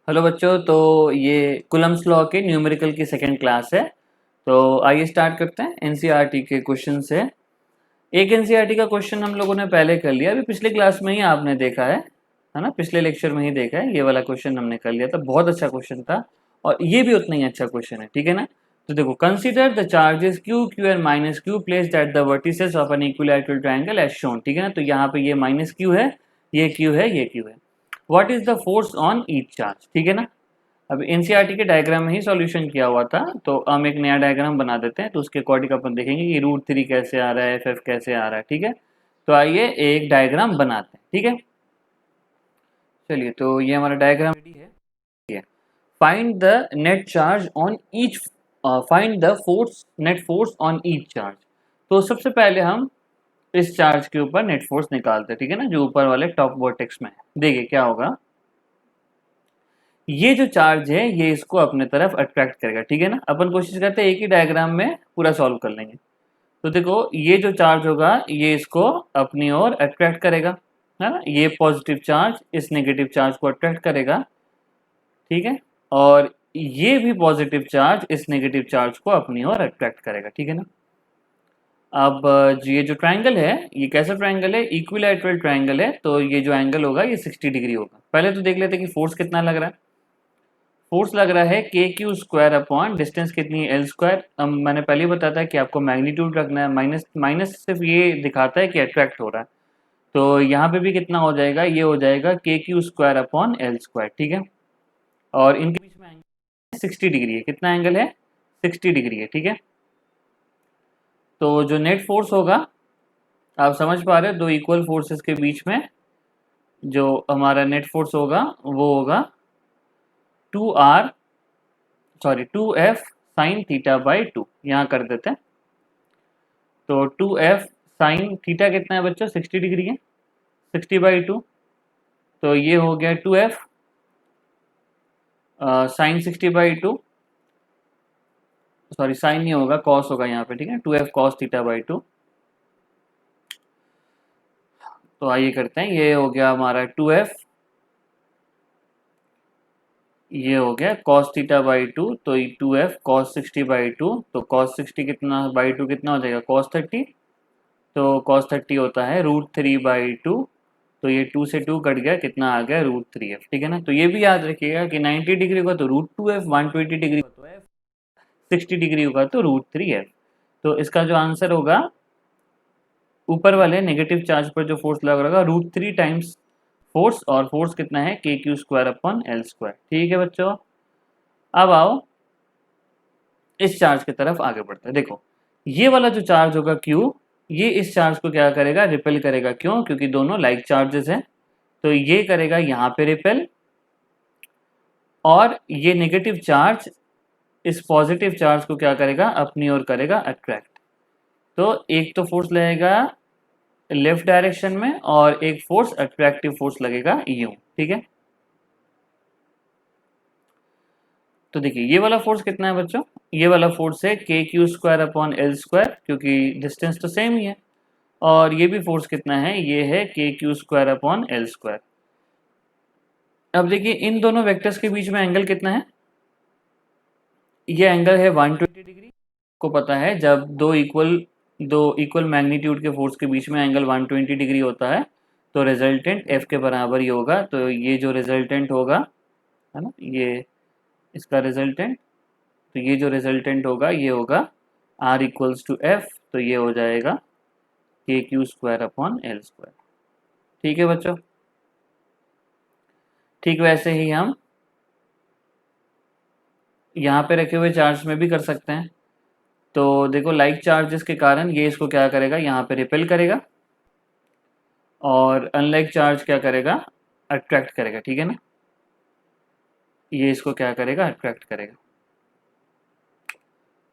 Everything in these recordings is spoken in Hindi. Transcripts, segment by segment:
हेलो बच्चों। तो ये कुलम्स लॉ के न्यूमेरिकल की सेकंड क्लास है। तो आइए स्टार्ट करते हैं एनसीईआरटी के क्वेश्चन से। एक एनसीईआरटी का क्वेश्चन हम लोगों ने पहले कर लिया, अभी पिछले क्लास में ही आपने देखा है ना, पिछले लेक्चर में ही देखा है। ये वाला क्वेश्चन हमने कर लिया था, बहुत अच्छा क्वेश्चन था और ये भी उतना ही अच्छा क्वेश्चन है, ठीक है ना। तो देखो, consider the charges q q and minus q placed at the vertices of an equilateral triangle as shown, ठीक है ना। तो यहाँ पे ये माइनस क्यू है, ये क्यू है, ये क्यू है। What is the force on each charge, ठीक है ना। अब एनसीईआरटी के डायग्राम में ही सॉल्यूशन किया हुआ था, तो हम एक नया डायग्राम बना देते हैं। तो उसके अकॉर्डिंग अपन देखेंगे कि √3 कैसे आ रहा है, एफ कैसे आ रहा है, ठीक है। तो आइए एक डायग्राम बनाते हैं, ठीक है। चलिए, तो ये हमारा डायग्राम रेडी है। Find the net charge on each, find the force, net force on each charge. तो सबसे पहले हम इस चार्ज के ऊपर नेट फोर्स निकालते हैं, ठीक है ना, जो ऊपर वाले टॉप वर्टेक्स में है। देखिए क्या होगा, ये जो चार्ज है ये इसको अपने तरफ अट्रैक्ट करेगा, ठीक है ना। अपन कोशिश करते हैं एक ही डायग्राम में पूरा सॉल्व कर लेंगे। तो देखो, ये जो चार्ज होगा ये इसको अपनी ओर अट्रैक्ट करेगा, है ना। ये पॉजिटिव चार्ज इस नेगेटिव चार्ज को अट्रैक्ट करेगा, ठीक है। और ये भी पॉजिटिव चार्ज इस नेगेटिव चार्ज को अपनी ओर अट्रैक्ट करेगा, ठीक है ना। अब ये जो ट्रायंगल है ये कैसा ट्रायंगल है, इक्विलैटरल ट्रायंगल है। तो ये जो एंगल होगा ये 60 डिग्री होगा। पहले तो देख लेते हैं कि फोर्स कितना लग रहा है। फोर्स लग रहा है के क्यू स्क्वायर अपॉन डिस्टेंस कितनी है, एल स्क्वायर। मैंने पहले ही बताया था कि आपको मैग्नीट्यूड रखना है, माइनस माइनस सिर्फ ये दिखाता है कि अट्रैक्ट हो रहा है। तो यहाँ पे भी कितना हो जाएगा, ये हो जाएगा के Q square upon L square, ठीक है। और इनके बीच में एंगल 60 डिग्री है। कितना एंगल है, 60 डिग्री है, ठीक है। तो जो नेट फोर्स होगा, आप समझ पा रहे हो, दो इक्वल फोर्सेस के बीच में जो हमारा नेट फोर्स होगा वो होगा 2r, sorry 2f sine theta by 2। यहाँ कर देते हैं। तो 2f साइन थीटा कितना है बच्चों, 60 डिग्री है, 60/2। तो ये हो गया 2f साइन 60/2, सॉरी साइन नहीं होगा, कॉस होगा यहाँ पे, ठीक है। 2f cos थीटा/2। तो आइए करते हैं, ये हो गया हमारा 2f, ये हो गया cos थीटा/2। तो 2f cos 60/2। तो cos 60 कितना बाई 2 कितना हो जाएगा, cos 30। तो cos 30 होता है √3/2। तो ये 2 से 2 कट गया, कितना आ गया √3f, ठीक है ना। तो ये भी याद रखिएगा कि 90 डिग्री होगा तो √2f, 120 डिग्री होगा तो f, 60 डिग्री होगा तो √3f। तो इसका जो आंसर होगा, ऊपर वाले नेगेटिव चार्ज पर जो फोर्स लग रहा होगा √3 टाइम्स फोर्स, और फोर्स कितना है के Q square upon L square, ठीक है बच्चों। अब आओ इस चार्ज की तरफ आगे बढ़ते हैं। देखो, ये वाला जो चार्ज होगा Q, ये इस चार्ज को क्या करेगा, रिपेल करेगा। क्यों, क्योंकि दोनों लाइक चार्जेस हैं। तो ये करेगा यहाँ पे रिपेल, और ये नेगेटिव चार्ज इस पॉजिटिव चार्ज को क्या करेगा, अपनी ओर करेगा अट्रैक्ट। तो एक तो फोर्स लगेगा लेफ्ट डायरेक्शन में और एक फोर्स अट्रैक्टिव फोर्स लगेगा यूं, ठीक है। तो देखिए, ये वाला फोर्स कितना है बच्चों, ये वाला फोर्स है के Q square upon L square, क्योंकि डिस्टेंस तो सेम ही है। और ये भी फोर्स कितना है, ये है के Q square upon L square. अब देखिए, इन दोनों वेक्टर्स के बीच में एंगल कितना है, ये एंगल है 120 डिग्री। को पता है जब दो इक्वल मैग्नीट्यूड के फोर्स के बीच में एंगल 120 डिग्री होता है तो रिजल्टेंट एफ के बराबर ही होगा। तो ये जो रिजल्टेंट होगा, है ना, ये इसका रिजल्टेंट, तो ये जो रिजल्टेंट होगा ये होगा आर इक्वल्स टू एफ। तो ये हो जाएगा के Q square upon L square, ठीक है बच्चों। ठीक वैसे ही हम यहाँ पे रखे हुए चार्ज में भी कर सकते हैं। तो देखो, लाइक चार्जेस के कारण ये इसको क्या करेगा, यहाँ पे रिपेल करेगा, और अनलाइक चार्ज क्या करेगा, अट्रैक्ट करेगा, ठीक है ना। ये इसको क्या करेगा, अट्रैक्ट करेगा।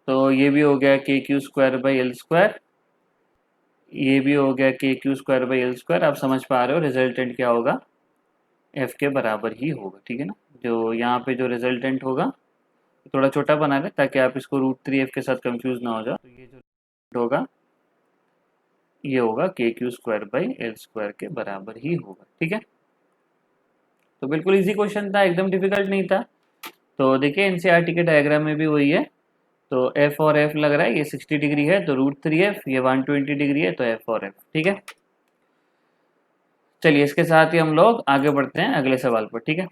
तो ये भी हो गया के Q square by L square, ये भी हो गया के Q square by L square. आप समझ पा रहे हो रिजल्टेंट क्या होगा, एफ के बराबर ही होगा, ठीक है ना। जो यहाँ पे जो रिजल्टेंट होगा थोड़ा छोटा बना लें ताकि आप इसको √3f के साथ कंफ्यूज ना हो जाओ। तो ये जो होगा ये होगा के Q square by L square के बराबर ही होगा, ठीक है। तो बिल्कुल इजी क्वेश्चन था, एकदम डिफिकल्ट नहीं था। तो देखिए एनसीईआरटी के डायग्राम में भी वही है। तो एफ और एफ लग रहा है, ये 60 डिग्री है तो √3f, ये 120 डिग्री है तो एफ और एफ, ठीक है। चलिए इसके साथ ही हम लोग आगे बढ़ते हैं अगले सवाल पर, ठीक है।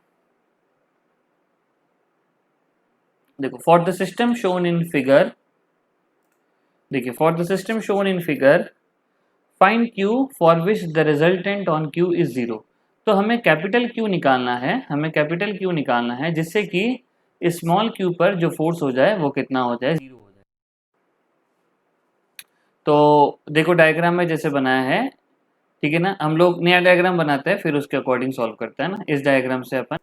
देखो for the system shown in figure, देखिए for the system shown in figure find Q for which the resultant on Q is 0। तो हमें कैपिटल Q निकालना है, हमें कैपिटल Q निकालना है जिससे कि स्मॉल q पर जो फोर्स हो जाए वो कितना हो जाए, 0 हो जाए। तो देखो डायग्राम में जैसे बनाया है, ठीक है ना। हम लोग नया डायग्राम बनाते हैं फिर उसके अकॉर्डिंग सॉल्व करते हैं ना, इस डायग्राम से अपन।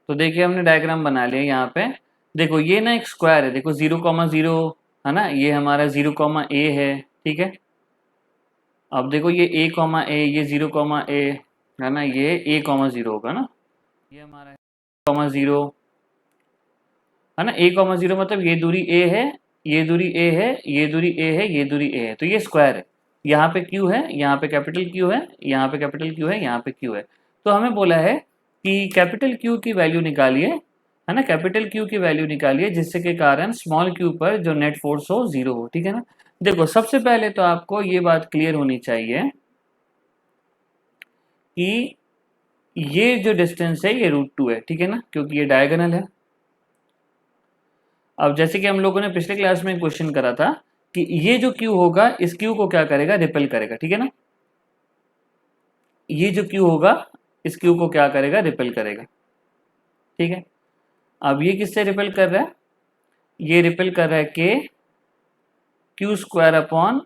तो देखिए हमने डायग्राम बना लिया यहाँ पे। देखो ये ना एक स्क्वायर है, देखो 0,0 है ना, ये हमारा 0,a है, ठीक है। अब देखो ये a, ये 0,a है ना, ये a,0 होगा ना, ये हमारा 0,0 है ना। a,0 मतलब ये दूरी a है, ये दूरी a है, ये दूरी a है, ये दूरी a है, तो ये स्क्वायर है। यहाँ पे q है, यहाँ पे कैपिटल Q है, यहाँ पे कैपिटल Q है, यहाँ पे Q है। तो हमें बोला है कि कैपिटल Q की वैल्यू निकालिए, है ना, कैपिटल Q की वैल्यू निकालिए जिससे के कारण स्मॉल q पर जो नेट फोर्स हो 0 हो, ठीक है ना। देखो सबसे पहले तो आपको ये बात क्लियर होनी चाहिए कि ये जो डिस्टेंस है ये √2 है, ठीक है ना, क्योंकि ये डायगोनल है। अब जैसे कि हम लोगों ने पिछले क्लास में क्वेश्चन करा था कि ये जो Q होगा इस Q को क्या करेगा, रिपेल करेगा, ठीक है ना। ये जो Q होगा इस Q को क्या करेगा, रिपेल करेगा, ठीक है। अब ये किससे रिपेल कर रहा है, ये रिपेल कर रहा है के Q² अपॉन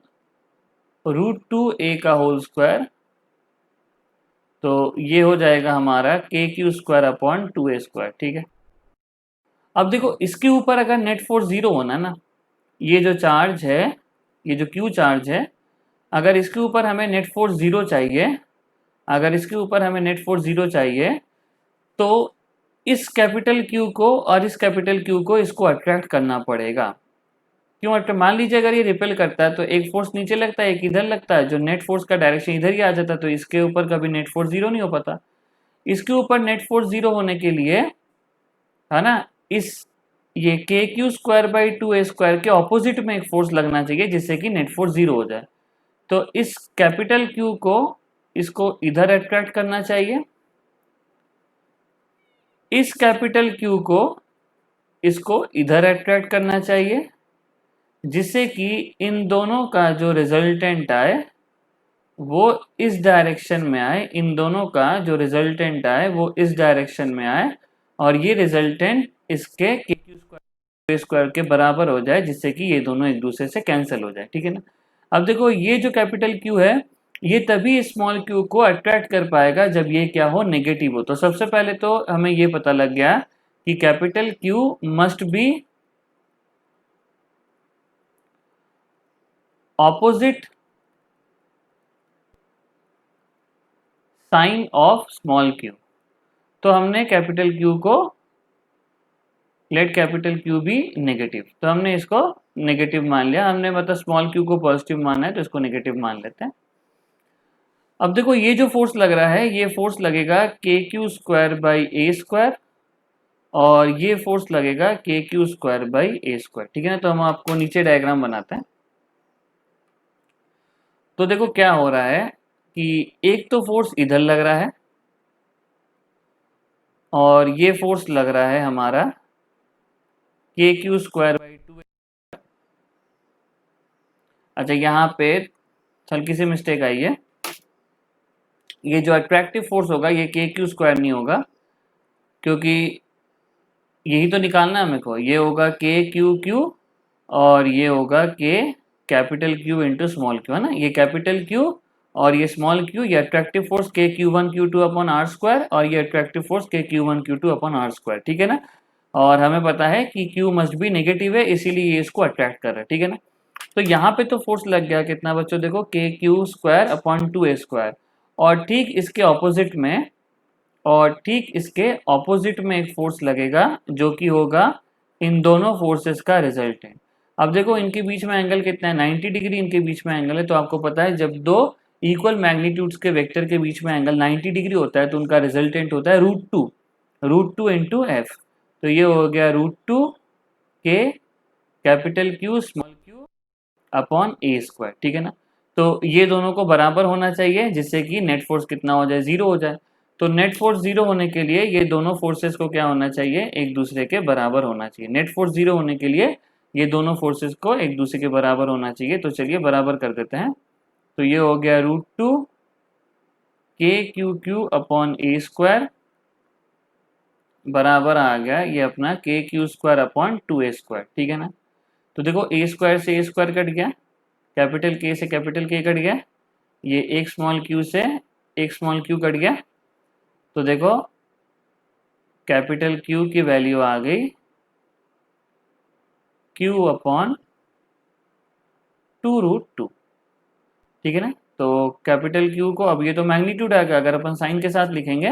√2a का होल स्क्वायर। तो ये हो जाएगा हमारा KQ² अपॉन 2a², ठीक है। अब देखो इसके ऊपर अगर नेट फोर्स 0 होना ना, ये जो चार्ज है, ये जो Q चार्ज है, अगर इसके ऊपर हमें नेट फोर्स 0 चाहिए, अगर इसके ऊपर हमें नेट फोर्स 0 चाहिए तो इस कैपिटल Q को और इस कैपिटल Q को इसको अट्रैक्ट करना पड़ेगा। क्यों अट्रैक्ट, मान लीजिए अगर ये रिपेल करता है तो एक फोर्स नीचे लगता है एक इधर लगता है, जो नेट फोर्स का डायरेक्शन इधर ही आ जाता है, तो इसके ऊपर कभी नेट फोर्स 0 नहीं हो पाता। इसके ऊपर नेट फोर्स 0 होने के लिए, है ना, इस ये KQ²/2a² के ऑपोजिट में एक फोर्स लगना चाहिए जिससे कि नेट फोर्स 0 हो जाए। तो इस कैपिटल Q को इसको इधर अट्रैक्ट करना चाहिए, इस कैपिटल Q को इसको इधर अट्रैक्ट करना चाहिए, जिससे कि इन दोनों का जो रिजल्टेंट आए वो इस डायरेक्शन में आए, इन दोनों का जो रिजल्टेंट आए वो इस डायरेक्शन में आए और ये रिजल्टेंट इसके KQ² के बराबर हो जाए, जिससे कि ये दोनों एक दूसरे से कैंसिल हो जाए, ठीक है ना। अब देखो ये जो कैपिटल Q है ये तभी स्मॉल q को अट्रैक्ट कर पाएगा जब ये क्या हो, नेगेटिव हो। तो सबसे पहले तो हमें ये पता लग गया कि capital Q must be opposite sign of small q। तो हमने कैपिटल Q को लेट कैपिटल Q भी नेगेटिव, तो हमने इसको नेगेटिव मान लिया, हमने मतलब स्मॉल q को पॉजिटिव माना है तो इसको नेगेटिव मान लेते हैं। अब देखो ये जो फोर्स लग रहा है ये फोर्स लगेगा KQ²/a² और ये फोर्स लगेगा KQ²/a², ठीक है ना। तो हम आपको नीचे डायग्राम बनाते हैं। तो देखो क्या हो रहा है कि एक तो फोर्स इधर लग रहा है और ये फोर्स लग रहा है हमारा KQ²/2। अच्छा यहाँ पे हल्की सी मिस्टेक आई है, ये जो अट्रैक्टिव फोर्स होगा ये KQ² नहीं होगा, क्योंकि यही तो निकालना है मेरे को, ये होगा KQQ और ये होगा capital Q into small q, है ना। ये कैपिटल Q और ये स्मॉल q, ये attractive force KQ1 Q2 upon r² और ये attractive force KQ1 Q2 upon r², ठीक है ना। और हमें पता है कि Q मस्ट भी नेगेटिव है इसीलिए ये इसको अट्रैक्ट कर रहा है, ठीक है ना। तो यहाँ पे तो फोर्स लग गया कितना बच्चों, देखो KQ² अपॉन 2a²। और ठीक इसके ऑपोजिट में, और ठीक इसके ऑपोजिट में एक फोर्स लगेगा जो कि होगा इन दोनों फोर्सेस का रिजल्टेंट। अब देखो इनके बीच में एंगल कितना है, 90 डिग्री इनके बीच में एंगल है। तो आपको पता है जब दो इक्वल मैग्नीट्यूड्स के वेक्टर के बीच में एंगल 90 डिग्री होता है तो उनका रिजल्टेंट होता है √2, √2 इंटू एफ, तो ये हो गया √2 के capital Q small Q upon a square, ठीक है ना। तो ये दोनों को बराबर होना चाहिए जिससे कि नेट फोर्स कितना हो जाए, 0 हो जाए। तो नेट फोर्स 0 होने के लिए ये दोनों फोर्सेस को क्या होना चाहिए, एक दूसरे के बराबर होना चाहिए। नेट फोर्स 0 होने के लिए ये दोनों फोर्सेस को एक दूसरे के बराबर होना चाहिए। तो चलिए बराबर कर देते हैं। तो ये हो गया √2 के Q Q upon a square बराबर आ गया ये अपना के Q square upon 2a square, ठीक है ना। तो देखो ए स्क्वायर से ए स्क्वायर कट गया, कैपिटल के से कैपिटल के कट गया, ये एक स्मॉल क्यू से एक स्मॉल क्यू कट गया। तो देखो कैपिटल क्यू की वैल्यू आ गई क्यू अपॉन 2√2, ठीक है ना। तो कैपिटल क्यू को, अब ये तो मैग्नीट्यूड आ गया, अगर अपन साइन के साथ लिखेंगे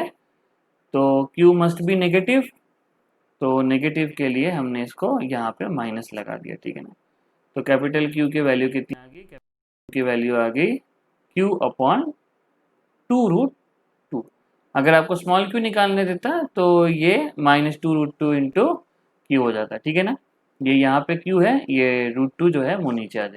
तो क्यू मस्ट बी नेगेटिव, तो नेगेटिव के लिए हमने इसको यहाँ पे माइनस लगा दिया, ठीक है ना। तो कैपिटल क्यू की वैल्यू कितनी आ गई, कैपिटल की वैल्यू आ गई क्यू अपॉन 2√2। अगर आपको स्मॉल क्यू निकालने देता तो ये -2√2 इंटू क्यू हो जाता, ठीक है ना। ये यहाँ पे क्यू है, ये √2 जो है वो नीचे आ जाएगा।